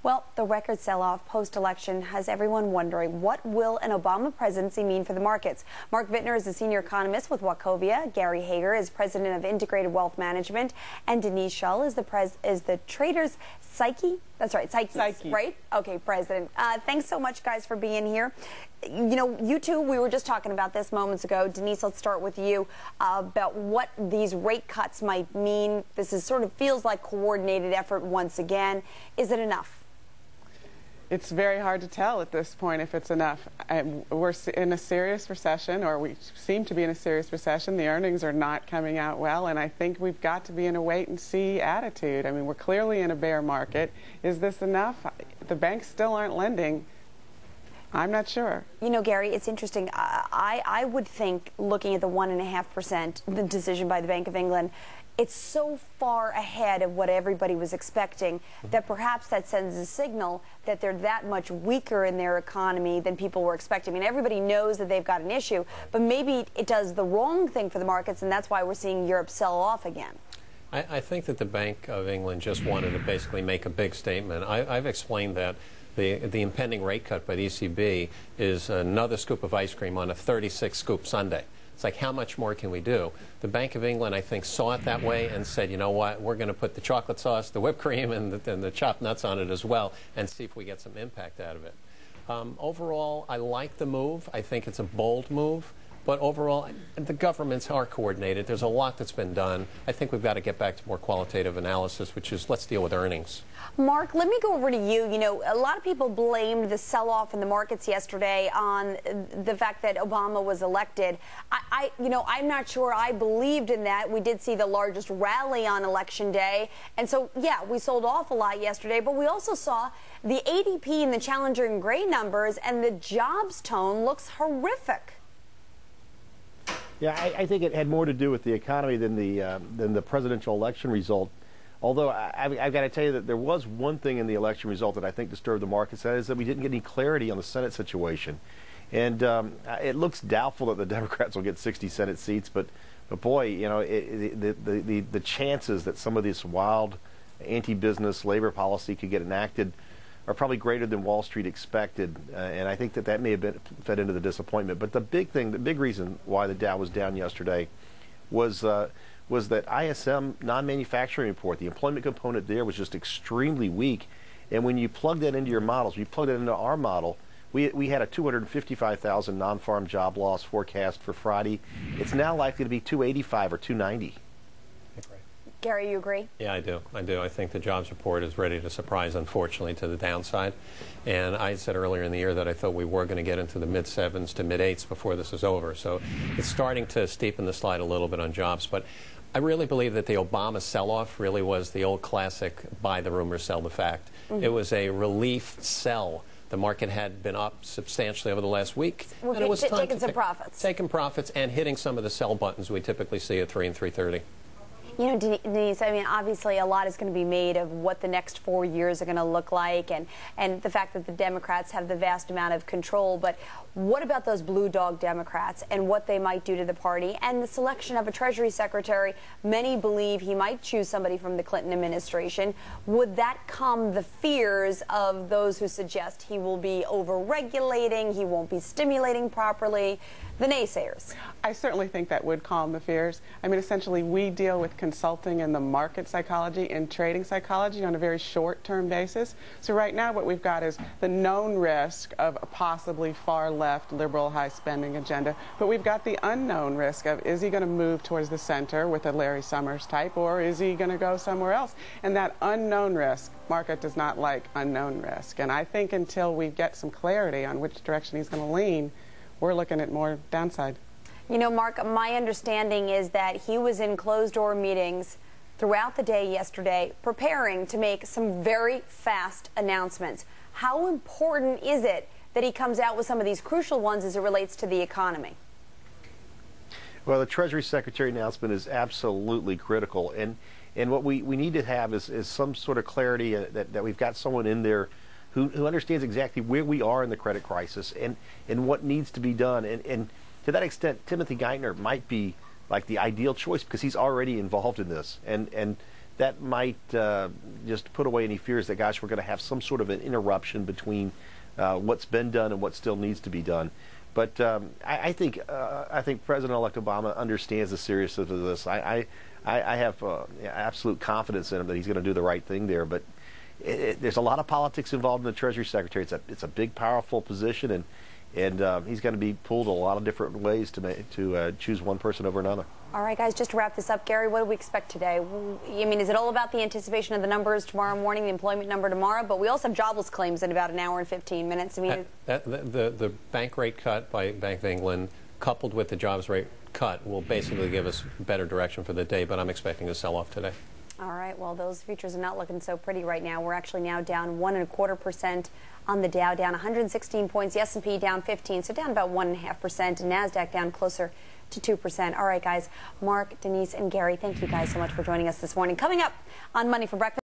Well, the record sell-off post-election has everyone wondering, what will an Obama presidency mean for the markets? Mark Vittner is a senior economist with Wachovia. Gary Hager is president of Integrated Wealth Management, and Denise Shull is the Traders Psyche. That's right, Psyche, right? Okay, president. Thanks so much, guys, for being here. You know, you two, we were just talking about this moments ago. Denise, let's start with you about what these rate cuts might mean. This is sort of feels like coordinated effort once again. Is it enough? It's very hard to tell at this point if it's enough. We're in a serious recession, or we seem to be in a serious recession. The earnings are not coming out well, and I think we've got to be in a wait-and-see attitude. I mean, we're clearly in a bear market. Is this enough? The banks still aren't lending. I'm not sure. You know, Gary, it's interesting. I would think, looking at the 1.5%, the decision by the Bank of England, it's so far ahead of what everybody was expecting that perhaps that sends a signal that they're that much weaker in their economy than people were expecting. I mean, everybody knows that they've got an issue, but maybe it does the wrong thing for the markets, and that's why we're seeing Europe sell off again. I think that the Bank of England just wanted to basically make a big statement. I've explained that the impending rate cut by the ECB is another scoop of ice cream on a 36-scoop sundae. It's like, how much more can we do? The Bank of England, I think, saw it that way and said, you know what, we're going to put the chocolate sauce, the whipped cream, and the chopped nuts on it as well, and see if we get some impact out of it. Overall, I like the move. I think it's a bold move. But overall, the governments are coordinated. There's a lot that's been done. I think we've got to get back to more qualitative analysis, which is, let's deal with earnings. Mark, let me go over to you. You know, a lot of people blamed the sell-off in the markets yesterday on the fact that Obama was elected. You know, I'm not sure I believed in that. We did see the largest rally on Election Day. And so, yeah, we sold off a lot yesterday, but we also saw the ADP and the Challenger and Gray numbers, and the jobs tone looks horrific. Yeah, I think it had more to do with the economy than the presidential election result. Although I've got to tell you that there was one thing in the election result that I think disturbed the markets. That is that we didn't get any clarity on the Senate situation, and it looks doubtful that the Democrats will get 60 Senate seats. But boy, you know, the chances that some of this wild anti-business labor policy could get enacted are probably greater than Wall Street expected, and I think that may have fed into the disappointment. But the big reason why the Dow was down yesterday was that ISM non-manufacturing report, the employment component there was just extremely weak. And when you plug that into your models, you plug that into our model, we had a 255,000 non-farm job loss forecast for Friday. It's now likely to be 285 or 290. Gary, you agree? Yeah, I do. I think the jobs report is ready to surprise, unfortunately, to the downside. And I said earlier in the year that I thought we were going to get into the mid-7s to mid-8s before this is over. So it's starting to steepen the slide a little bit on jobs. But I really believe that the Obama sell-off really was the old classic buy the rumor, sell the fact. It was a relief sell. The market had been up substantially over the last week. And it was time taking some profits. Taking profits and hitting some of the sell buttons we typically see at 3 and 3:30. You know, Denise, I mean, obviously a lot is going to be made of what the next 4 years are going to look like, and the fact that the Democrats have the vast amount of control. But what about those blue dog Democrats and what they might do to the party and the selection of a Treasury Secretary? Many believe he might choose somebody from the Clinton administration. Would that calm the fears of those who suggest he will be over-regulating, he won't be stimulating properly? The naysayers. I certainly think that would calm the fears. I mean, essentially, we deal with consulting and the market psychology and trading psychology on a very short-term basis. So right now what we've got is the known risk of a possibly far-left liberal high-spending agenda, but we've got the unknown risk of, is he going to move towards the center with a Larry Summers type, or is he going to go somewhere else? And that unknown risk, market does not like unknown risk. And I think until we get some clarity on which direction he's going to lean, we're looking at more downside. You know, Mark, my understanding is that he was in closed-door meetings throughout the day yesterday preparing to make some very fast announcements. How important is it that he comes out with some of these crucial ones as it relates to the economy? Well, the Treasury Secretary announcement is absolutely critical. And what we need to have is some sort of clarity that we've got someone in there who understands exactly where we are in the credit crisis and what needs to be done. And to that extent, Timothy Geithner might be like the ideal choice because he's already involved in this. And that might just put away any fears that, gosh, we're going to have some sort of an interruption between what's been done and what still needs to be done. But I think President-elect Obama understands the seriousness of this. I have absolute confidence in him that he's going to do the right thing there. But there's a lot of politics involved in the Treasury Secretary. It's a big, powerful position, and he's going to be pulled a lot of different ways to choose one person over another. All right, guys, just to wrap this up, Gary, what do we expect today? I mean, is it all about the anticipation of the numbers tomorrow morning, the employment number tomorrow? But we also have jobless claims in about an hour and 15 minutes. I mean, the bank rate cut by Bank of England, coupled with the jobs rate cut, will basically give us better direction for the day, but I'm expecting a sell-off today. All right, well, those futures are not looking so pretty right now. We're actually now down 1.25% on the Dow, down 116 points. The S&P down 15, so down about 1.5%, and NASDAQ down closer to 2%. All right, guys, Mark, Denise, and Gary, thank you guys so much for joining us this morning. Coming up on Money for Breakfast.